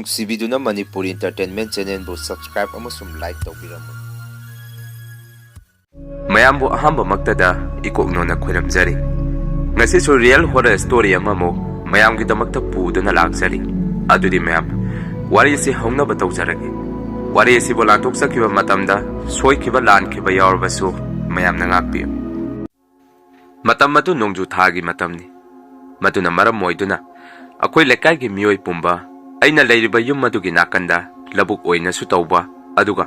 ꯅꯨꯡꯁꯤꯕꯤꯗꯨꯅ Manipuri entertainment ꯆꯦꯅꯦꯜꯕꯨ subscribe ꯑꯃꯁꯨꯡ like ꯇꯧꯕꯤꯔꯝꯃꯨ꯫ ꯃꯌꯥꯝꯕꯨ ꯑꯍꯥꯟꯕꯃꯛꯇꯗ ꯏꯀꯣꯛꯅꯣꯅ ꯈꯣꯏꯔꯝꯖꯔꯤ꯫ ꯉꯁꯤꯁꯨ ꯔꯤꯌꯦꯜ ꯍꯣꯔꯔ ꯁ꯭ꯇꯣꯔꯤ ꯑꯃꯃꯨꯛ ꯃꯌꯥꯝꯒꯤꯗꯃꯛꯇ ꯄꯨꯗꯨꯅ ꯂꯥꯛꯆꯔꯤ꯫ ꯑꯗꯨꯗꯤ ꯃꯌꯥꯝ ꯋꯥꯔꯤꯁꯤ ꯍꯧꯅꯕ ꯇꯧꯖꯔꯒꯦ꯫ ꯋꯥꯔꯤ ꯑꯁꯤꯕꯨ ꯂꯥꯟꯊꯣꯛꯆꯈꯤꯕ ꯃꯇꯝꯗ ꯁꯣꯏꯈꯤꯕ ꯂꯥꯟꯈꯤꯕ ꯌꯥꯎꯔꯕꯁꯨ ꯃꯌꯥꯝꯅ ꯉꯥꯛꯄꯤꯌꯨ꯫ ꯃꯇꯝ ꯑꯗꯨ ꯅꯣꯡꯖꯨ ꯊꯥꯒꯤ ꯃꯇꯝꯅꯤ꯫ ꯃꯗꯨꯅ ꯃꯔꯝ ꯑꯣꯏꯗꯨꯅ ꯑꯩꯈꯣꯏ ꯂꯩꯀꯥꯏꯒꯤ ꯃꯤꯑꯣꯏ ꯄꯨꯝꯕ ꯑꯩꯅ ꯂꯩꯔꯤꯕ ꯌꯨꯝ ꯑꯗꯨꯒꯤ ꯅꯥꯀꯟꯗ ꯂꯧꯕꯨꯛ ꯑꯣꯏꯅꯁꯨ ꯇꯧꯕ ꯑꯗꯨꯒ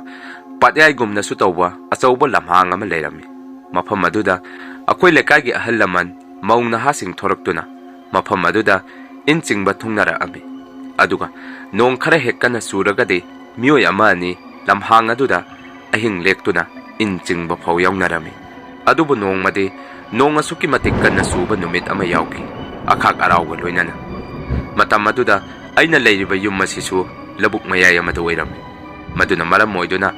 ꯄꯥꯠꯌꯥꯏꯒꯨꯝꯅꯁꯨ ꯇꯧꯕ ꯑꯆꯧꯕ ꯂꯝꯍꯥꯡ ꯑꯃ ꯂꯩꯔꯝꯃꯤ꯫ ꯃꯐꯝ ꯑꯗꯨꯗ ꯑꯩꯈꯣꯏ ꯂꯩꯀꯥꯏꯒꯤ ꯑꯍꯜ ꯂꯃꯟ ꯃꯧ ꯅꯍꯥꯁꯤꯡ ꯊꯣꯔꯛꯇꯨꯅ ꯃꯐꯝ ꯑꯗꯨꯗ ꯏꯟ ꯆꯤꯡꯕ ꯊꯨꯡꯅꯔꯛꯑꯝꯃꯤ꯫ ꯑꯗꯨꯒ ꯅꯣꯡ ꯈꯔ ꯍꯦꯛ ꯀꯟꯅ ꯆꯨꯔꯒꯗꯤ ꯃꯤꯑꯣꯏ ꯑꯃ ꯑꯅꯤ ꯂꯝꯍꯥꯡ ꯑꯗꯨꯗ ꯑꯍꯤꯡ ꯂꯦꯛꯇꯨꯅ ꯏꯟ ꯆꯤꯡꯕ ꯐꯥꯎ ꯌꯥꯎꯅꯔꯝꯃꯤ꯫ ꯑꯗꯨꯕꯨ ꯅꯣꯡꯃꯗꯤ ꯅꯣꯡ ꯑꯁꯨꯛꯀꯤ ꯃꯇꯤꯛ ꯀꯟꯅ ꯆꯨꯕ ꯅꯨꯃꯤꯠ ꯑꯃ ꯌꯥꯎꯈꯤ, ꯑꯈꯥꯛ ꯑꯔꯥꯎꯒ ꯂꯣꯏꯅꯅ꯫ ꯃꯇꯝ ꯑꯗꯨꯗ ꯑꯩꯅ ꯂꯩꯔꯤꯕ ꯌꯨꯝ ꯑꯁꯤꯁꯨ ꯂꯧꯕꯨꯛ ꯃꯌꯥꯏ ꯑꯃꯗ ꯑꯣꯏꯔꯝꯃꯤ꯫ ꯃꯗꯨꯅ ꯃꯔꯝ ꯑꯣꯏꯗꯨꯅ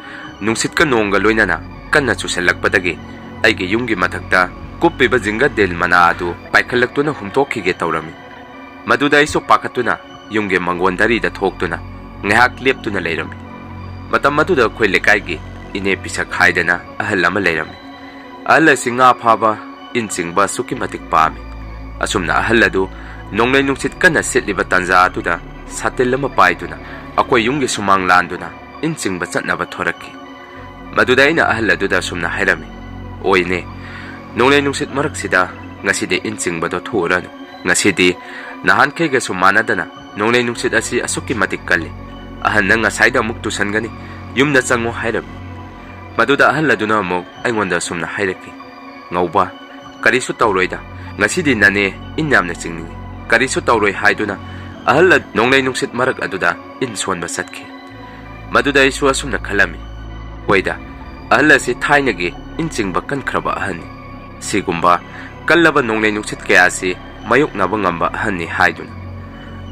ꯅꯨꯡꯁꯤꯠꯀ ꯅꯣꯡꯒ ꯂꯣꯏꯅꯅ ꯀꯟꯅ ꯆꯨꯁꯜꯂꯛꯄꯗꯒꯤ ꯑꯩꯒꯤ ꯌꯨꯝꯒꯤ ꯃꯊꯛꯇ ꯀꯨꯞꯄꯤꯕ ꯖꯤꯡꯒꯗꯦꯜ ꯃꯅꯥ ꯑꯗꯨ ꯄꯥꯏꯈꯠꯂꯛꯇꯨꯅ ꯍꯨꯝꯇꯣꯛꯈꯤꯒꯦ ꯇꯧꯔꯝꯃꯤ꯫ ꯃꯗꯨꯗ ꯑꯩꯁꯨ ꯄꯥꯈꯠꯇꯨꯅ ꯌꯨꯝꯒꯤ ꯃꯥꯡꯒꯣꯟꯗꯔꯤꯗ ꯊꯣꯛꯇꯨꯅ ꯉꯥꯏꯍꯥꯛ ꯂꯦꯞꯇꯨꯅ ꯂꯩꯔꯝꯃꯤ꯫ ꯃꯇꯝ ꯑꯗꯨꯗ ꯑꯩꯈꯣꯏ ꯂꯩꯀꯥꯏꯒꯤ ꯏꯅꯦ ꯄꯤꯁꯛ ꯍꯥꯏꯗꯅ ꯑꯍꯜ ꯑꯃ ꯂꯩꯔꯝꯃꯤ꯫ ꯑꯍꯜ ꯑꯁꯤ ꯉꯥ ꯐꯥꯕ, ꯏꯟ ꯆꯤꯡꯕ ꯑꯁꯨꯛꯀꯤ ꯃꯇꯤꯛ ꯄꯥꯝꯃꯤ꯫ ꯑꯁꯨꯝꯅ ꯑꯍꯜ ꯑꯗꯨ ꯅꯣꯡꯂꯩ ꯅꯨꯡꯁꯤꯠ ꯀꯟꯅ ꯁꯤꯠꯂꯤꯕ ꯇꯥꯟꯖꯥ ꯑꯗꯨꯗ ꯁꯥꯇꯤꯟ ꯑꯃ ꯄꯥꯏꯗꯨꯅ ꯑꯩꯈꯣꯏ ꯌꯨꯝꯒꯤ ꯁꯨꯃꯥꯡ ꯂꯥꯟꯗꯨꯅ ꯏꯟ ꯆꯤꯡꯕ ꯆꯠꯅꯕ ꯊꯣꯔꯛꯈꯤ꯫ ꯃꯗꯨꯗ ꯑꯩꯅ ꯑꯍꯜ ꯑꯗꯨꯗ ꯑꯁꯨꯝꯅ ꯍꯥꯏꯔꯝꯃꯤ, "ꯑꯣꯏꯅꯦ, ꯅꯣꯡꯂꯩ ꯅꯨꯡꯁꯤꯠ ꯃꯔꯛꯁꯤꯗ ꯉꯁꯤꯗꯤ ꯏꯟ ꯆꯤꯡꯕꯗꯣ ꯊꯣꯛꯎꯔꯅꯨ꯫ ꯉꯁꯤꯗꯤ ꯅꯍꯥꯟꯈꯩꯒꯁꯨ ꯃꯥꯟꯅꯗꯅ ꯅꯣꯡꯂꯩ ꯅꯨꯡꯁꯤꯠ ꯑꯁꯤ ꯑꯁꯨꯛꯀꯤ ꯃꯇꯤꯛ ꯀꯜꯂꯤ꯫ ꯑꯍꯟ ꯅꯪ ꯉꯁꯥꯏꯗ ꯑꯃꯨꯛ ꯇꯨꯁꯟꯒꯅꯤ, ꯌꯨꯝꯗ ꯆꯪꯉꯣ" ꯍꯥꯏꯔꯝꯃꯤ꯫ ꯃꯗꯨꯗ ꯑꯍꯜ ꯑꯗꯨꯅ ꯑꯃꯨꯛ ꯑꯩꯉꯣꯟꯗ ꯑꯁꯨꯝꯅ ꯍꯥꯏꯔꯛꯈꯤ, "ꯉꯧꯕ, ꯀꯔꯤꯁꯨ ꯇꯧꯔꯣꯏꯗ, ꯉꯁꯤꯗꯤ ꯅꯅꯦ ꯏꯟ ꯌꯥꯝꯅ ꯆꯤꯡꯅꯤꯡꯉꯤ, ꯀꯔꯤꯁꯨ ꯇꯧꯔꯣꯏ" ꯍꯥꯏꯗꯨꯅ ꯑꯍꯜ ꯅꯣꯡꯂꯩ ꯅꯨꯡꯁꯤꯠ ꯃꯔꯛ ꯑꯗꯨꯗ ꯏꯟ ꯁꯣꯟꯕ ꯆꯠꯈꯤ꯫ ꯃꯗꯨꯗ ꯑꯩꯁꯨ ꯑꯁꯨꯝꯅ ꯈꯜꯂꯝꯃꯤ, ꯍꯣꯏꯗ, ꯑꯍꯜ ꯑꯁꯤ ꯊꯥꯏꯅꯒꯤ ꯏꯟ ꯆꯤꯡꯕ ꯀꯟꯈ꯭ꯔꯕ ꯑꯍꯟꯅꯤ, ꯁꯤꯒꯨꯝꯕ ꯀꯜꯂꯕ ꯅꯣꯡꯂꯩ ꯅꯨꯡꯁꯤꯠ ꯀꯌꯥ ꯑꯁꯤ ꯃꯥꯌꯣꯛꯅꯕ ꯉꯝꯕ ꯑꯍꯟꯅꯤ ꯍꯥꯏꯗꯨꯅ꯫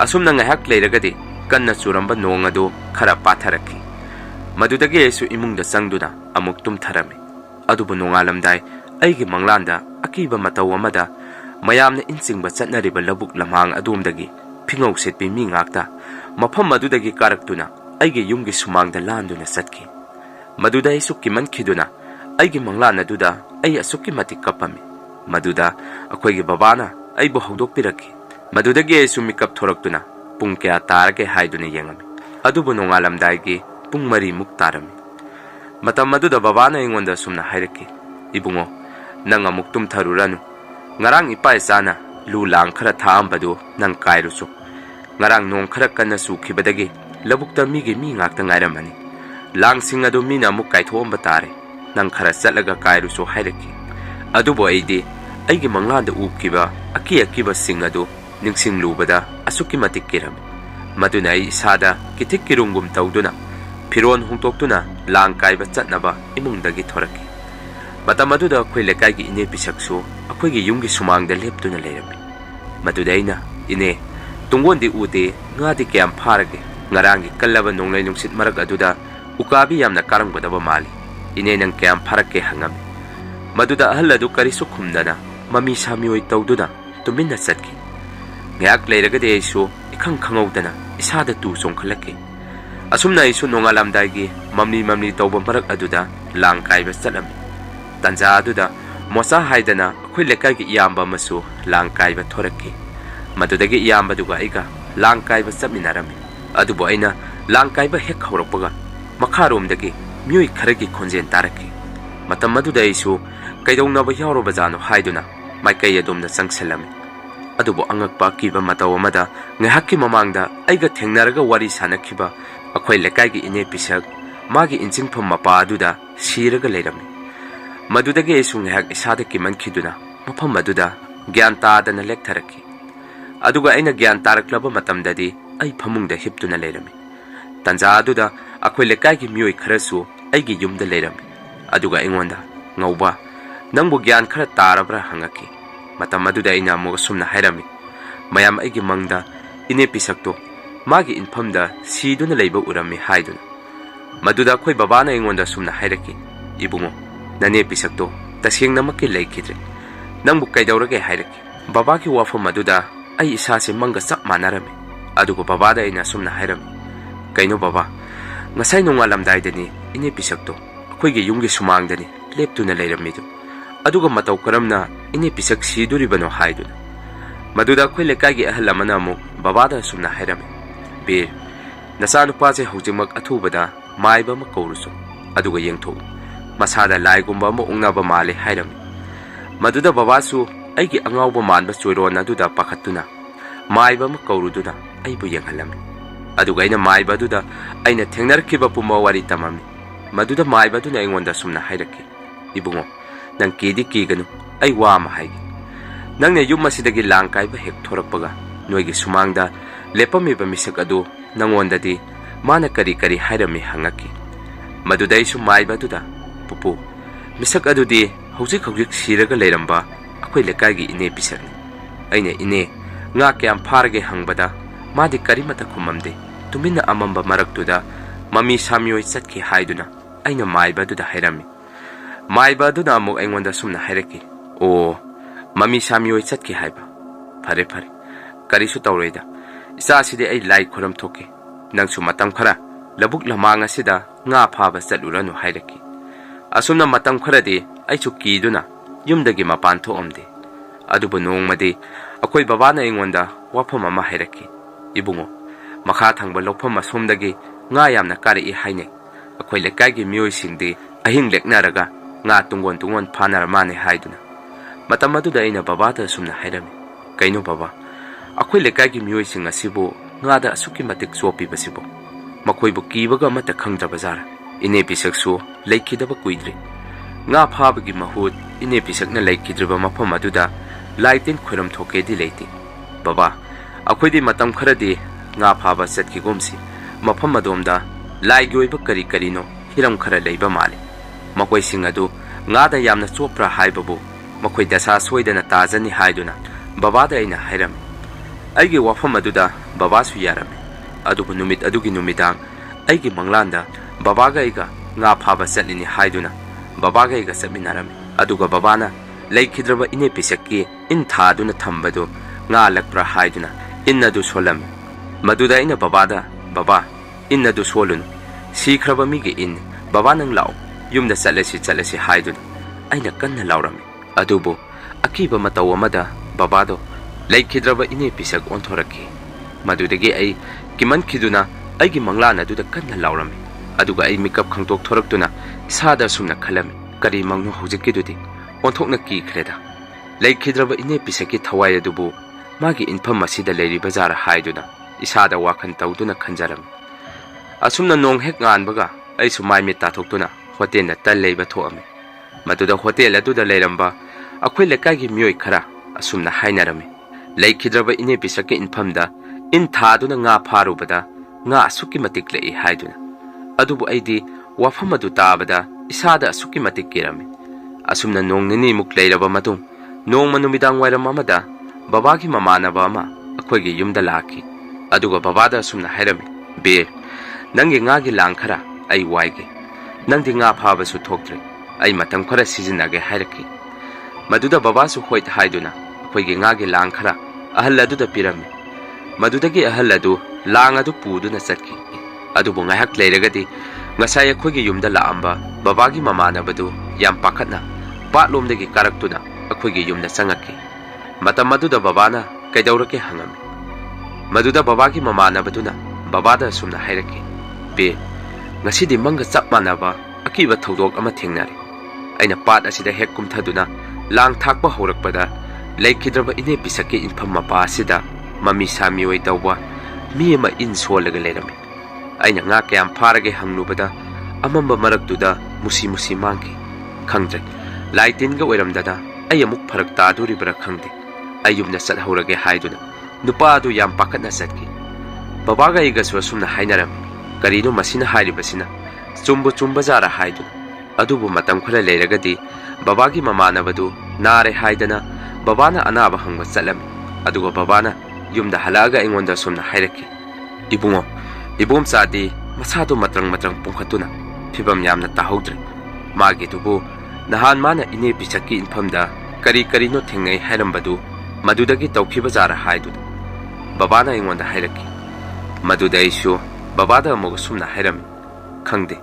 ꯑꯁꯨꯝꯅ ꯉꯥꯏꯍꯥꯛ ꯂꯩꯔꯒꯗꯤ ꯀꯟꯅ ꯆꯨꯔꯝꯕ ꯅꯣꯡ ꯑꯗꯨ ꯈꯔ ꯄꯥꯊꯔꯛꯈꯤ꯫ ꯃꯗꯨꯗꯒꯤ ꯑꯩꯁꯨ ꯏꯃꯨꯡꯗ ꯆꯪꯗꯨꯅ ꯑꯃꯨꯛ ꯇꯨꯝꯊꯔꯝꯃꯤ꯫ ꯑꯗꯨꯕꯨ ꯅꯣꯡꯉꯥꯜꯂꯝꯗꯥꯏ ꯑꯩꯒꯤ ꯃꯪꯂꯥꯟꯗ ꯑꯀꯤꯕ ꯃꯇꯧ ꯑꯃꯗ ꯃꯌꯥꯝꯅ ꯏꯟ ꯆꯤꯡꯕ ꯆꯠꯅꯔꯤꯕ ꯂꯧꯕꯨꯛ ꯂꯝꯍꯥꯡ ꯑꯗꯣꯝꯗꯒꯤ ꯐꯤꯉꯧ ꯁꯦꯠꯄꯤ ꯃꯤ ꯉꯥꯛꯇ ꯃꯐꯝ ꯑꯗꯨꯗꯒꯤ ꯀꯥꯔꯛꯇꯨꯅ ꯑꯩꯒꯤ ꯌꯨꯝꯒꯤ ꯁꯨꯃꯥꯡꯗ ꯂꯥꯟꯗꯨꯅ ꯆꯠꯈꯤ꯫ ꯃꯗꯨꯗ ꯑꯩꯁꯨ ꯀꯤꯃꯟꯈꯤꯗꯨꯅ ꯑꯩꯒꯤ ꯃꯪꯂꯥꯟ ꯑꯗꯨꯗ ꯑꯩ ꯑꯁꯨꯛꯀꯤ ꯃꯇꯤꯛ ꯀꯞꯄꯝꯃꯤ꯫ ꯃꯗꯨꯗ ꯑꯩꯈꯣꯏꯒꯤ ꯕꯕꯥꯅ ꯑꯩꯕꯨ ꯍꯧꯗꯣꯛꯄꯤꯔꯛꯈꯤ꯫ ꯃꯗꯨꯗꯒꯤ ꯑꯩꯁꯨ ꯃꯤꯀꯞ ꯊꯣꯔꯛꯇꯨꯅ ꯄꯨꯡ ꯀꯌꯥ ꯇꯥꯔꯒꯦ ꯍꯥꯏꯗꯨꯅ ꯌꯦꯡꯉꯝꯃꯤ꯫ ꯑꯗꯨꯕꯨ ꯅꯣꯡꯉꯥꯜꯂꯝꯗꯥꯏꯒꯤ ꯄꯨꯡ 4 ꯇꯥꯔꯝꯃꯤ꯫ ꯃꯇꯝ ꯑꯗꯨꯗ ꯕꯕꯥꯅ ꯑꯩꯉꯣꯟꯗ ꯑꯁꯨꯝꯅ ꯍꯥꯏꯔꯛꯈꯤ, "ꯏꯕꯨꯡꯉꯣ, ꯅꯪ ꯑꯃꯨꯛ ꯇꯨꯝꯊꯔꯨꯔꯅꯨ. ꯉꯔꯥꯡ ꯏꯄꯥ ꯏꯆꯥꯅ ꯂꯨ ꯂꯥꯡ ꯈꯔ ꯊꯥꯛꯑꯝꯕꯗꯨ ꯅꯪ ꯀꯥꯏꯔꯨꯆꯣ. ꯉꯔꯥꯡ ꯅꯣꯡ ꯈꯔ ꯀꯟꯅ ꯆꯨꯈꯤꯕꯗꯒꯤ ꯂꯧꯕꯨꯛꯇ ꯃꯤꯒꯤ ꯃꯤ ꯉꯥꯛꯇ ꯉꯥꯏꯔꯝꯃꯅꯤ. ꯂꯥꯡꯁꯤꯡ ꯑꯗꯨ ꯃꯤꯅ ꯑꯃꯨꯛ ꯀꯥꯏꯊꯣꯛꯑꯝꯕ ꯇꯥꯔꯦ. ꯅꯪ ꯈꯔ ꯆꯠꯂꯒ ꯀꯥꯏꯔꯨꯆꯣ" ꯍꯥꯏꯔꯛꯈꯤ꯫ ꯑꯗꯨꯕꯨ ꯑꯩꯗꯤ ꯑꯩꯒꯤ ꯃꯪꯂꯥꯟꯗ ꯎꯈꯤꯕ ꯑꯀꯤꯕꯁꯤꯡ ꯑꯗꯨ ꯅꯤꯡꯁꯤꯡꯂꯨꯕꯗ ꯑꯁꯨꯛꯀꯤ ꯃꯇꯤꯛ ꯀꯤꯔꯝꯃꯤ꯫ ꯃꯗꯨꯅ ꯑꯩ ꯏꯁꯥꯗ ꯀꯤꯊꯤꯛ ꯀꯤꯔꯨꯝꯒꯨꯝ ꯇꯧꯗꯨꯅ ꯐꯤꯔꯣꯟ ꯍꯣꯡꯗꯣꯛꯇꯨꯅ ꯂꯥꯡ ꯀꯥꯏꯕ ꯆꯠꯅꯕ ꯏꯃꯨꯡꯗꯒꯤ ꯊꯣꯔꯛꯈꯤ꯫ ꯃꯇꯝ ꯑꯗꯨꯗ ꯑꯩꯈꯣꯏ ꯂꯩꯀꯥꯏꯒꯤ ꯏꯅꯦ ꯄꯤꯁꯛꯁꯨ ꯑꯩꯈꯣꯏꯒꯤ ꯌꯨꯝꯒꯤ ꯁꯨꯃꯥꯡꯗ ꯂꯦꯞꯇꯨꯅ ꯂꯩꯔꯝꯃꯤ꯫ ꯃꯗꯨꯗ ꯑꯩꯅ, "ꯏꯅꯦ, ꯇꯨꯡꯒꯣꯟꯗꯤ ꯎꯗꯦ, ꯉꯥꯗꯤ ꯀꯌꯥꯝ ꯐꯥꯔꯒꯦ? ꯉꯔꯥꯡꯒꯤ ꯀꯜꯂꯕ ꯅꯣꯡꯂꯩ ꯅꯨꯡꯁꯤꯠ ꯃꯔꯛ ꯑꯗꯨꯗ ꯎꯀꯥꯕꯤ ꯌꯥꯝꯅ ꯀꯥꯔꯝꯒꯗꯕ ꯃꯥꯜꯂꯤ. ꯏꯅꯦ, ꯅꯪ ꯀꯌꯥꯝ ꯐꯥꯔꯛꯀꯦ?" ꯍꯪꯉꯝꯃꯤ꯫ ꯃꯗꯨꯗ ꯑꯍꯜ ꯑꯗꯨ ꯀꯔꯤꯁꯨ ꯈꯨꯝꯗꯅ ꯃꯃꯤ ꯁꯥꯃꯤꯑꯣꯏ ꯇꯧꯗꯨꯅ ꯇꯨꯃꯤꯟꯅ ꯆꯠꯈꯤ꯫ ꯉꯥꯏꯍꯥꯛ ꯂꯩꯔꯒꯗꯤ ꯑꯩꯁꯨ ꯏꯈꯪ ꯈꯪꯍꯧꯗꯅ ꯏꯁꯥꯗ ꯇꯨ ꯆꯣꯡꯈꯠꯂꯛꯈꯤ꯫ ꯑꯁꯨꯝꯅ ꯑꯩꯁꯨ ꯅꯣꯡꯉꯥꯜꯂꯝꯗꯥꯏꯒꯤ ꯃꯝꯂꯤ ꯇꯧꯕ ꯃꯔꯛ ꯑꯗꯨꯗ ꯂꯥꯡ ꯀꯥꯏꯕ ꯆꯠꯂꯝꯃꯤ꯫ ꯇꯥꯟꯖꯥ ꯑꯗꯨꯗ ꯃꯣꯆꯥ ꯍꯥꯏꯗꯅ ꯑꯩꯈꯣꯏ ꯂꯩꯀꯥꯏꯒꯤ ꯏꯌꯥꯝꯕ ꯑꯃꯁꯨ ꯂꯥꯡ ꯀꯥꯏꯕ ꯊꯣꯔꯛꯈꯤ꯫ ꯃꯗꯨꯗꯒꯤ ꯏꯌꯥꯝꯕꯗꯨꯒ ꯑꯩꯒ ꯂꯥꯡ ꯀꯥꯏꯕ ꯆꯠꯃꯤꯟꯅꯔꯝꯃꯤ꯫ ꯑꯗꯨꯕꯨ ꯑꯩꯅ ꯂꯥꯡ ꯀꯥꯏꯕ ꯍꯦꯛ ꯍꯧꯔꯛꯄꯒ ꯃꯈꯥꯔꯣꯝꯗꯒꯤ ꯃꯤꯑꯣꯏ ꯈꯔꯒꯤ ꯈꯣꯟꯖꯦꯜ ꯇꯥꯔꯛꯈꯤ꯫ ꯃꯇꯝ ꯑꯗꯨꯗ ꯑꯩꯁꯨ ꯀꯩꯗꯧꯅꯕ ꯌꯥꯎꯔꯕꯖꯥꯠꯅꯣ ꯍꯥꯏꯗꯨꯅ ꯃꯥꯏꯀꯩ ꯑꯗꯣꯝꯗ ꯆꯪꯁꯤꯜꯂꯝꯃꯤ꯫ ꯑꯗꯨꯕꯨ ꯑꯉꯛꯄ ꯑꯀꯤꯕ ꯃꯇꯧ ꯑꯃꯗ ꯉꯥꯏꯍꯥꯛꯀꯤ ꯃꯃꯥꯡꯗ ꯑꯩꯒ ꯊꯦꯡꯅꯔꯒ ꯋꯥꯔꯤ ꯁꯥꯟꯅꯈꯤꯕ ꯑꯩꯈꯣꯏ ꯂꯩꯀꯥꯏꯒꯤ ꯏꯅꯦ ꯄꯤꯁꯛ ꯃꯥꯒꯤ ꯏꯟꯆꯤꯡꯐꯝ ꯃꯄꯥ ꯑꯗꯨꯗ ꯁꯤꯔꯒ ꯂꯩꯔꯝꯃꯤ꯫ ꯃꯗꯨꯗꯒꯤ ꯑꯩꯁꯨ ꯉꯥꯏꯍꯥꯛ ꯏꯁꯥꯗ ꯀꯤꯃꯟꯈꯤꯗꯨꯅ ꯃꯐꯝ ꯑꯗꯨꯗ ꯒ꯭ꯌꯥꯟ ꯇꯥꯗꯅ ꯂꯦꯛꯊꯔꯛꯈꯤ꯫ ꯑꯗꯨꯒ ꯑꯩꯅ ꯒ꯭ꯌꯥꯟ ꯇꯥꯔꯛꯂꯕ ꯃꯇꯝꯗꯗꯤ ꯑꯩ ꯐꯃꯨꯡꯗ ꯍꯤꯞꯇꯨꯅ ꯂꯩꯔꯝꯃꯤ꯫ ꯇꯥꯟꯖꯥ ꯑꯗꯨꯗ ꯑꯩꯈꯣꯏ ꯂꯩꯀꯥꯏꯒꯤ ꯃꯤꯑꯣꯏ ꯈꯔꯁꯨ ꯑꯩꯒꯤ ꯌꯨꯝꯗ ꯂꯩꯔꯝꯃꯤ꯫ ꯑꯗꯨꯒ ꯑꯩꯉꯣꯟꯗ, "ꯉꯧꯕ, ꯅꯪꯕꯨ ꯒ꯭ꯌꯥꯟ ꯈꯔ ꯇꯥꯔꯕ꯭ꯔꯥ?" ꯍꯪꯉꯛꯈꯤ꯫ ꯃꯇꯝ ꯑꯗꯨꯗ ꯑꯩꯅ ꯑꯃꯨꯛ ꯑꯁꯨꯝꯅ ꯍꯥꯏꯔꯝꯃꯤ, "ꯃꯌꯥꯝ, ꯑꯩꯒꯤ ꯃꯪꯗ ꯏꯅꯦ ꯄꯤꯁꯛꯇꯣ ꯃꯥꯒꯤ ꯏꯟꯐꯝꯗ ꯁꯤꯗꯨꯅ ꯂꯩꯕ ꯎꯔꯝꯃꯤ" ꯍꯥꯏꯗꯨꯅ꯫ ꯃꯗꯨꯗ ꯑꯩꯈꯣꯏ ꯕꯕꯥꯅ ꯑꯩꯉꯣꯟꯗ ꯑꯁꯨꯝꯅ ꯍꯥꯏꯔꯛꯈꯤ, "ꯏꯕꯨꯡꯉꯣ, ꯅꯅꯦ ꯄꯤꯁꯛꯇꯣ ꯇꯁꯦꯡꯅꯃꯛꯀꯤ ꯂꯩꯈꯤꯗ꯭ꯔꯦ. ꯅꯪꯕꯨ ꯀꯩꯗꯧꯔꯒꯦ?" ꯍꯥꯏꯔꯛꯈꯤ꯫ ꯕꯕꯥꯒꯤ ꯋꯥꯐꯝ ꯑꯗꯨꯗ ꯑꯩ ꯏꯁꯥꯁꯦ ꯃꯪꯒ ꯆꯞ ꯃꯥꯟꯅꯔꯝꯃꯤ꯫ ꯑꯗꯨꯒ ꯕꯕꯥꯗ ꯑꯩꯅ ꯑꯁꯨꯝꯅ ꯍꯥꯏꯔꯝꯃꯤ, Kaino baba, ngasay nongalamdaydani ine pisakto akhoi gi yumgi sumangdani leptuna leirammidu aduga matau karamna ine pisak siduribano haiduna maduda akhoi lekai gi ahal amana mu baba da sumna hairame bir nasa nupa je haujimak athubada maiba ma kaurusu aduga yengtho masada laigumba mo ungnaba male hairame maduda baba su aigi angawba manba choirona duda pakhatuna maiba ma kauruduna aibu yenghalame aduga aina maiba duda aina thengnarkiba puma wari tamami maduda maiba duna aingonda sumna hairaki ibungo nang kidi kiganu ai wa ma haigi nangne yum masidagi langkaiba hek thorakpaga noigi sumangda lepamiba misak adu nangondadi mana kari kari hairami hangaki maduda isu maiba duda pupu misak adudi hojik siraga leiramba akhoi lekagi ine pisakni aina ine nga kyam pharge hangbada madi karimata khumamde tumina amamba maraktuda mami samyoi chatki haiduna aina maiba duda hairami maiba duda amuk aingonda sumna hairaki o mami samyoi chatki haiba phare phare karisu tawreida isa sidi ai lai khoram thoke nangsu matam khara labuk lamanga sida nga phaba chaluranu hairaki asumna matam kharadi aichu kiduna yumdagi mapan thoamde adubu nongmadi akhoi babana aingonda wafam ama hairaki ibungo makha thangba lokpham asomdagi nga yamna kari haine akhoi lekagi mioi singdi ahing leknaraga nga tungon phanar mane haiduna matam aduda aina baba da sumna hairami kaino baba akhoi lekagi mioi sing asibu nga da asuki matik chopi basibo makhoi bu kibaga mata khangja bazar ine pisaksu leikidaba kuidri nga phabagi mahut ine pisakna leikidriba mafam aduda laitin khuram thoke di leiti baba akhoi di matam kharadi nga phaba satki gomsi mafam adomda laigi oiba kari karino hiram khara leiba male makoi sing adu nga da yamna chopra haibabu makoi dasa soidana tajani haiduna baba da ina hairam aigi wafam aduda baba su yarame adubu numit adugi numidang aigi manglanda baba ga iga nga phaba satlini haiduna baba ga iga saminarame aduga babana leikidraba ine pisakki in thaduna thambadu nga lakpra haiduna innadu solam maduda ina babada baba innadu solun sikhraba migi in baba nang law yumda chalasi haiduna aina kanna lawrami adubu akiba mataw amada babado leikidraba ine pisak onthoraki madudagi ai kiman khiduna aigi manglana duda kanna lawrami aduga ai makeup khangtok thoraktuna sada sumna khalami kari mangno hojikidudi onthokna ki khreda leikidraba ine pisaki thawai adubu magi infam masida leiri bazar haiduna isada wakhan tawduna khanjaram asumna nong hek nganbaga ai sumai mi tathokuna hotel na tal leiba thoame maduda hotel aduda leiramba akhoi lekagi mioi khara asumna hainarame leikidraba ine pisaki infamda in thaduna nga pharubada nga asuki matik lei haiduna adubu aidi wafam adu tabada isada asuki matik kirame asumna nong nini muk leiraba matung nong manumidang wairam amada babagi mamanaba ama akhoi gi yumda laki aduga babada sumna hairame be nangi ngagi langkhara ai waige nangdi nga phaba su thoktre ai matam khara sizinage hairaki maduda baba su hoit haiduna akhoi gi ngagi langkhara ahal aduda pirame madudagi ahal adu lang adu puduna satki adubu ngahak leiragadi ngasai akhoi gi yumda laamba babagi mamanabadu yam pakhatna patlomdagi karaktuna akhoi gi yumda sangaki matam maduda babana kaidaurake hangami maduda babagi mamanabaduna babada sumna hairaki be ngasidi manga chap manaba akiba thodok ama thengnari aina pat asida hek kumthaduna lang thakpa horakpada leikidraba ine pisaki infam mapa asida mami sami oi tawba mi ama in solaga lerami aina nga kyam pharage hangnubada amamba maraktuda musi mangki khangje laitin ga oiramdada ay amuk pharak ta duri bara khangde ayumna sat haurage haiduna nupa adu yam pakatna satki baba ga iga sumna hainaram karino masina hairibasina chumba jara haiduna adubu matam khara leiragadi babagi mamanabadu nare haidana babana anaba hangba chalam aduga babana yumda halaga ingonda sumna hairaki ibungo ibum chadi masadu matrang pungkhatuna phibam yamna tahodre magi tubu nahan mana ine pisaki infamda kari no thengai hairambadu madudagi tawkhiba jara haidu babana ingonda hairaki madudai shu ꯕꯕꯥꯗ ꯑꯃꯨꯛ ꯁꯨꯝꯅ ꯍꯥꯏꯔꯝꯃꯤ, ꯈꯪꯗꯦ,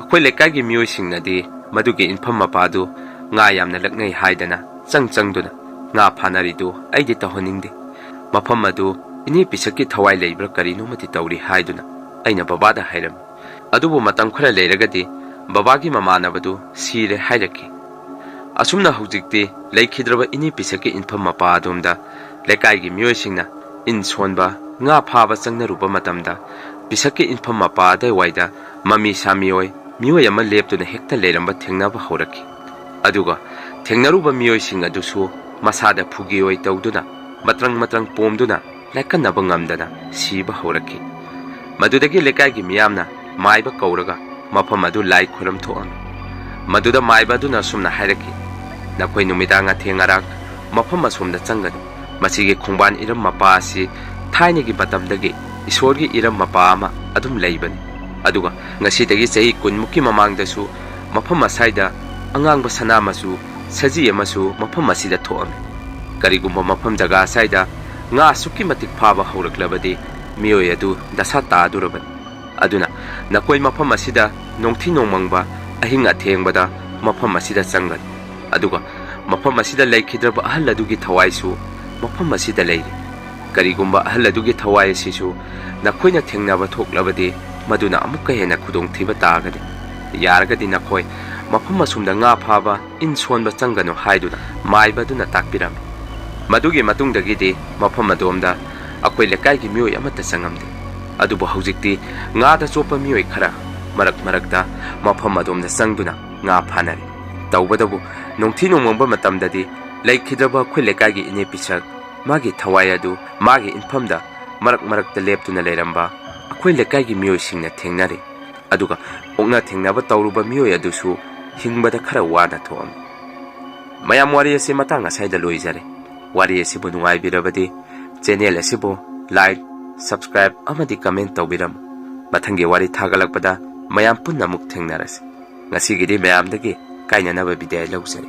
ꯑꯩꯈꯣꯏ ꯂꯩꯀꯥꯏꯒꯤ ꯃꯤꯑꯣꯏꯁꯤꯡꯅꯗꯤ ꯃꯗꯨꯒꯤ ꯏꯟꯐꯝ ꯃꯄꯥꯗꯨ ꯉꯥ ꯌꯥꯝꯅ ꯂꯛꯅꯩ ꯍꯥꯏꯗꯅ ꯆꯪꯗꯨꯅ ꯉꯥ ꯐꯥꯅꯔꯤꯗꯨ ꯑꯩꯗꯤ ꯇꯧꯍꯟꯅꯤꯡꯗꯦ. ꯃꯐꯝ ꯑꯗꯨ ꯏꯅꯦ ꯄꯤꯁꯛꯀꯤ ꯊꯋꯥꯏ ꯂꯩꯕ꯭ꯔꯥ ꯀꯔꯤꯅꯣꯃꯗꯤ ꯇꯧꯔꯤ ꯍꯥꯏꯗꯨꯅ ꯑꯩꯅ ꯕꯕꯥꯗ ꯍꯥꯏꯔꯝꯃꯤ. ꯑꯗꯨꯕꯨ ꯃꯇꯝ ꯈꯔ ꯂꯩꯔꯒꯗꯤ ꯕꯕꯥꯒꯤ ꯃꯃꯥꯟꯅꯕꯗꯨ ꯁꯤꯔꯦ ꯍꯥꯏꯔꯛꯈꯤ. ꯑꯁꯨꯝꯅ ꯍꯧꯖꯤꯛꯇꯤ ꯂꯩꯈꯤꯗ꯭ꯔꯕ ꯏꯅꯦ ꯄꯤꯁꯛꯀꯤ ꯏꯟꯐꯝ ꯃꯄꯥ ꯑꯗꯣꯝꯗ ꯂꯩꯀꯥꯏꯒꯤ ꯃꯤꯑꯣꯏꯁꯤꯡꯅ ꯏꯟ ꯁꯣꯟꯕ, ꯉꯥ ꯐꯥꯕ ꯆꯪꯅꯔꯨꯕ ꯃꯇꯝꯗ ꯄꯤꯁꯛꯀꯤ ꯏꯟꯐꯝ ꯃꯄꯥ ꯑꯗꯨꯋꯥꯏꯗ ꯃꯃꯤ ꯁꯥꯃꯤꯑꯣꯏ ꯃꯤꯑꯣꯏ ꯑꯃ ꯂꯦꯞꯇꯨꯅ ꯍꯦꯛꯇ ꯂꯩꯔꯝꯕ ꯊꯦꯡꯅꯕ ꯍꯧꯔꯛꯈꯤ. ꯑꯗꯨꯒ ꯊꯦꯡꯅꯔꯨꯕ ꯃꯤꯑꯣꯏꯁꯤꯡ ꯑꯗꯨꯁꯨ ꯃꯁꯥꯗ ꯐꯨꯒꯤꯑꯣꯏ ꯇꯧꯗꯨꯅ ꯃꯇ꯭ꯔꯪ ꯄꯣꯝꯗꯨꯅ ꯂꯥꯏꯀꯠꯅꯕ ꯉꯝꯗꯅ ꯁꯤꯕ ꯍꯧꯔꯛꯈꯤ. ꯃꯗꯨꯗꯒꯤ ꯂꯩꯀꯥꯏꯒꯤ ꯃꯤꯌꯥꯝꯅ ꯃꯥꯏꯕ ꯀꯧꯔꯒ ꯃꯐꯝ ꯑꯗꯨ ꯂꯥꯏ ꯈꯨꯔꯝ ꯊꯣꯛꯑꯝꯃꯤ. ꯃꯗꯨꯗ ꯃꯥꯏꯕ ꯑꯗꯨꯅ ꯁꯨꯝꯅ ꯍꯥꯏꯔꯛꯈꯤ, ꯅꯈꯣꯏ ꯅꯨꯃꯤꯗꯥꯡ ꯑꯊꯦꯡ ꯑꯔꯥꯛ ꯃꯐꯝ ꯑꯁꯣꯝꯗ ꯆꯪꯒꯅꯨ. ꯃꯁꯤꯒꯤ ꯈꯣꯡꯕꯥꯟ ꯏꯔꯝ ꯃꯄꯥ ꯑꯁꯤ ꯊꯥꯏꯅꯒꯤ ꯃꯇꯝꯗꯒꯤ ꯏꯁꯣꯔꯒꯤ ꯏꯔꯝ ꯃꯄꯥ ꯑꯃ ꯑꯗꯨꯝ ꯂꯩꯕꯅꯤ. ꯑꯗꯨꯒ ꯉꯁꯤꯗꯒꯤ ꯆꯍꯤ 10 ꯃꯃꯥꯡꯗꯁꯨ ꯃꯐꯝ ꯑꯁꯥꯏꯗ ꯑꯉꯥꯡꯕ ꯁꯅꯥ ꯃꯆꯨ ꯁꯖꯤ ꯑꯃꯁꯨ ꯃꯐꯝ ꯑꯁꯤꯗ ꯊꯣꯛꯑꯝꯃꯤ. ꯀꯔꯤꯒꯨꯝꯕ ꯃꯐꯝ ꯖꯒꯥ ꯑꯁꯥꯏꯗ ꯉꯥ ꯑꯁꯨꯛꯀꯤ ꯃꯇꯤꯛ ꯐꯥꯕ ꯍꯧꯔꯛꯂꯕꯗꯤ ꯃꯤꯑꯣꯏ ꯑꯗꯨ ꯗꯁꯥ ꯇꯥꯗꯨꯔꯕꯅꯤ. ꯑꯗꯨꯅ ꯅꯈꯣꯏ ꯃꯐꯝ ꯑꯁꯤꯗ ꯅꯣꯡꯊꯤ ꯅꯣꯡꯃꯪꯕ ꯑꯍꯤꯡ ꯑꯊꯦꯡꯕꯗ ꯃꯐꯝ ꯑꯁꯤꯗ ꯆꯪꯒꯅꯤ. ꯑꯗꯨꯒ ꯃꯐꯝ ꯑꯁꯤꯗ ꯂꯩꯈꯤꯗ꯭ꯔꯕ ꯑꯍꯜ ꯑꯗꯨꯒꯤ ꯊꯋꯥꯏꯁꯨ ꯃꯐꯝ ꯑꯁꯤꯗ ꯂꯩꯔꯤ. ꯀꯔꯤꯒꯨꯝꯕ ꯑꯍꯜ ꯑꯗꯨꯒꯤ ꯊꯋꯥꯏ ꯑꯁꯤꯁꯨ ꯅꯈꯣꯏꯅ ꯊꯦꯡꯅꯕ ꯊꯣꯛꯂꯕꯗꯤ ꯃꯗꯨꯅ ꯑꯃꯨꯛꯀ ꯍꯦꯟꯅ ꯈꯨꯗꯣꯡꯊꯤꯕ ꯇꯥꯒꯅꯤ. ꯌꯥꯔꯒꯗꯤ ꯅꯈꯣꯏ ꯃꯐꯝ ꯑꯁꯨꯝꯗ ꯉꯥ ꯐꯥꯕ, ꯏꯟ ꯁꯣꯟꯕ ꯆꯪꯒꯅꯨ ꯍꯥꯏꯗꯨꯅ ꯃꯥꯏꯕ ꯑꯗꯨꯅ ꯇꯥꯛꯄꯤꯔꯝꯃꯤ. ꯃꯗꯨꯒꯤ ꯃꯇꯨꯡꯗꯒꯤꯗꯤ ꯃꯐꯝ ꯑꯗꯣꯝꯗ ꯑꯩꯈꯣꯏ ꯂꯩꯀꯥꯏꯒꯤ ꯃꯤꯑꯣꯏ ꯑꯃꯠꯇ ꯆꯪꯉꯝꯗꯦ. ꯑꯗꯨꯕꯨ ꯍꯧꯖꯤꯛꯇꯤ ꯉꯥꯗ ꯆꯣꯞꯄ ꯃꯤꯑꯣꯏ ꯈꯔ ꯃꯔꯛꯇ ꯃꯐꯝ ꯑꯗꯣꯝꯗ ꯆꯪꯗꯨꯅ ꯉꯥ ꯐꯥꯅꯔꯤ. ꯇꯧꯕꯇꯕꯨ ꯅꯣꯡꯊꯤ ꯅꯣꯡꯃꯪꯕ ꯃꯇꯝꯗꯗꯤ ꯂꯩꯈꯤꯗ꯭ꯔꯕ ꯑꯩꯈꯣꯏ ꯂꯩꯀꯥꯏꯒꯤ ꯏꯅꯦ ꯄꯤꯁꯛ, ꯃꯥꯒꯤ ꯊꯋꯥꯏ ꯑꯗꯨ ꯃꯥꯒꯤ ꯏꯟꯐꯝꯗ ꯃꯔꯛꯇ ꯂꯦꯞꯇꯨꯅ ꯂꯩꯔꯝꯕ ꯑꯩꯈꯣꯏ ꯂꯩꯀꯥꯏꯒꯤ ꯃꯤꯑꯣꯏꯁꯤꯡꯅ ꯊꯦꯡꯅꯔꯤ. ꯑꯗꯨꯒ ꯑꯣꯛꯅ ꯊꯦꯡꯅꯕ ꯇꯧꯔꯨꯕ ꯃꯤꯑꯣꯏ ꯑꯗꯨꯁꯨ ꯍꯤꯡꯕꯗ ꯈꯔ ꯋꯥꯅ ꯊꯣꯛꯑꯝꯃꯤ. ꯃꯌꯥꯝ, ꯋꯥꯔꯤ ꯑꯁꯤ ꯃꯇꯥꯡ ꯑꯁꯥꯏꯗ ꯂꯣꯏꯖꯔꯦ. ꯋꯥꯔꯤ ꯑꯁꯤꯕꯨ ꯅꯨꯡꯉꯥꯏꯕꯤꯔꯕꯗꯤ ꯆꯦꯅꯦꯜ ꯑꯁꯤꯕꯨ ꯂꯥꯏꯛ, ꯁꯕꯁꯀ꯭ꯔꯥꯏꯕ ꯑꯃꯗꯤ ꯀꯃꯦꯟ ꯇꯧꯕꯤꯔꯝꯃꯨ. ꯃꯊꯪꯒꯤ ꯋꯥꯔꯤ ꯊꯥꯒꯠꯂꯛꯄꯗ ꯃꯌꯥꯝ ꯄꯨꯟꯅ ꯑꯃꯨꯛ ꯊꯦꯡꯅꯔꯁꯤ. ꯉꯁꯤꯒꯤꯗꯤ ꯃꯌꯥꯝꯗꯒꯤ ꯀꯥꯏꯅꯅꯕ ꯕꯤꯗꯥꯏ ꯂꯧꯖꯔꯤ.